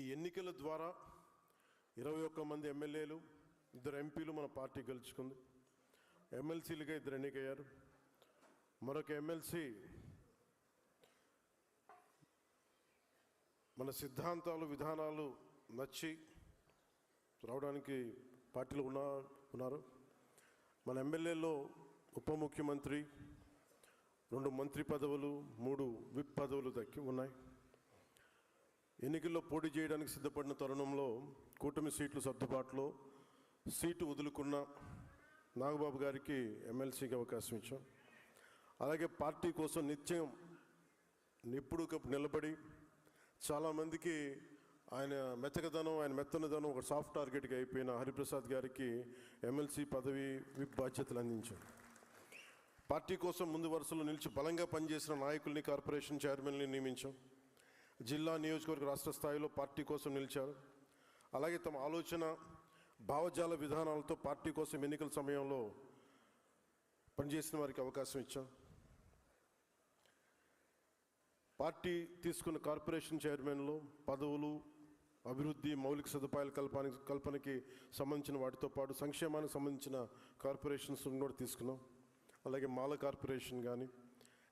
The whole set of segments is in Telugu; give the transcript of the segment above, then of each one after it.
ఈ ఎన్నికల ద్వారా 21 మంది ఎమ్మెల్యేలు, 2 ఎంపీలు మన పార్టీ గెలుచుకుంది. ఎమ్మెల్సీలుగా 2 ఎన్నికయ్యారు. మరొక ఎమ్మెల్సీ మన సిద్ధాంతాలు విధానాలు నచ్చి రావడానికి పార్టీలో ఉన్నారు. మన ఎమ్మెల్యేలో ఉప ముఖ్యమంత్రి, 2 మంత్రి పదవులు, 3 విప్ పదవులు దక్కి ఉన్నాయి. ఎన్నికల్లో పోటీ చేయడానికి సిద్ధపడిన తరుణంలో కూటమి సీట్లు సర్దుబాటులో సీటు వదులుకున్న నాగబాబు గారికి ఎమ్మెల్సీకి అవకాశం ఇచ్చాం. అలాగే పార్టీ కోసం నిత్యం నిప్పుడు నిలబడి చాలామందికి ఆయన మెత్తకదనం, ఆయన మెత్తనదనం ఒక సాఫ్ట్ టార్గెట్గా అయిపోయిన హరిప్రసాద్ గారికి ఎమ్మెల్సీ పదవి విప్ బాధ్యతలు అందించాం. పార్టీ కోసం ముందు వరుసలో నిలిచి బలంగా పనిచేసిన నాయకుల్ని, కార్పొరేషన్ చైర్మన్ని నియమించాం. జిల్లా, నియోజకవర్గ, రాష్ట్ర స్థాయిలో పార్టీ కోసం నిలిచారు. అలాగే తమ ఆలోచన, భావజాల విధానాలతో పార్టీ కోసం ఎన్నికల సమయంలో పనిచేసిన వారికి అవకాశం ఇచ్చాం. పార్టీ తీసుకున్న కార్పొరేషన్ చైర్మన్లో పదవులు, అభివృద్ధి, మౌలిక సదుపాయాల కల్పనకి సంబంధించిన వాటితో పాటు సంక్షేమానికి సంబంధించిన కార్పొరేషన్స్ కూడా తీసుకున్నాం. అలాగే మాల కార్పొరేషన్ కానీ,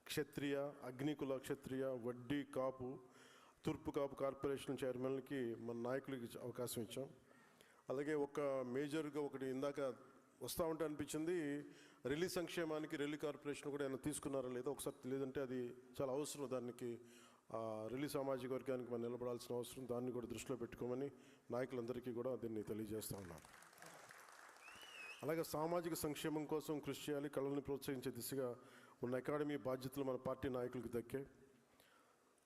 క్షత్రియ, అగ్నికుల క్షత్రియ, వడ్డీ కాపు, తూర్పు కాపు కార్పొరేషన్ చైర్మన్లకి మన నాయకులకి అవకాశం ఇచ్చాం. అలాగే ఒక మేజర్గా ఒకటి ఇందాక వస్తూ ఉంటే అనిపించింది, రెల్లి సంక్షేమానికి రెల్లి కార్పొరేషన్ కూడా ఏమైనా తీసుకున్నారా లేదా ఒకసారి, లేదంటే అది చాలా అవసరం. దానికి రెల్లి సామాజిక వర్గానికి మనం నిలబడాల్సిన అవసరం, దాన్ని కూడా దృష్టిలో పెట్టుకోమని నాయకులందరికీ కూడా దీన్ని తెలియజేస్తూ ఉన్నాం. అలాగే సామాజిక సంక్షేమం కోసం కృషి చేయాలి, కళల్ని ప్రోత్సహించే దిశగా ఉన్న అకాడమీ బాధ్యతలు మన పార్టీ నాయకులకు దక్కే.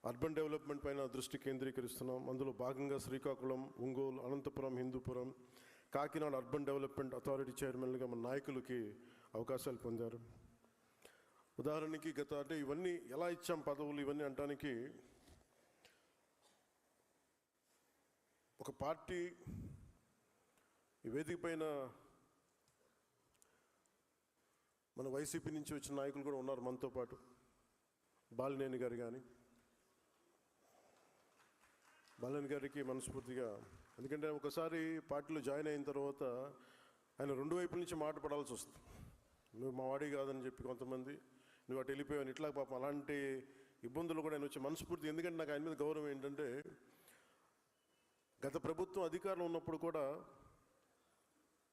అర్బన్ డెవలప్మెంట్ పైన దృష్టి కేంద్రీకరిస్తున్నాం. అందులో భాగంగా Srikakulam, Ongole, Anantapur, Hindupur, Kakinada urban development authority చైర్మన్లుగా మన నాయకులకి అవకాశాలు పొందారు. ఉదాహరణకి అంటే ఇవన్నీ ఎలా ఇచ్చాం పదవులు, ఇవన్నీ అంటానికి ఒక పార్టీ ఈ వేదిక పైన మన వైసీపీ నుంచి వచ్చిన నాయకులు కూడా ఉన్నారు మనతో పాటు. బాలినేని గారు కానీ, బాలన్ గారికి మనస్ఫూర్తిగా, ఎందుకంటే ఒకసారి పార్టీలో జాయిన్ అయిన తర్వాత ఆయన 2 వైపుల నుంచి మాట పడాల్సి వస్తుంది. నువ్వు మా వాడి కాదని చెప్పి కొంతమంది, నువ్వు అటు వెళ్ళిపోయావు, ఇట్లా పాపం అలాంటి ఇబ్బందులు కూడా ఆయన వచ్చి మనస్ఫూర్తి. ఎందుకంటే నాకు ఆయన మీద గౌరవం ఏంటంటే, గత ప్రభుత్వం అధికారంలో ఉన్నప్పుడు కూడా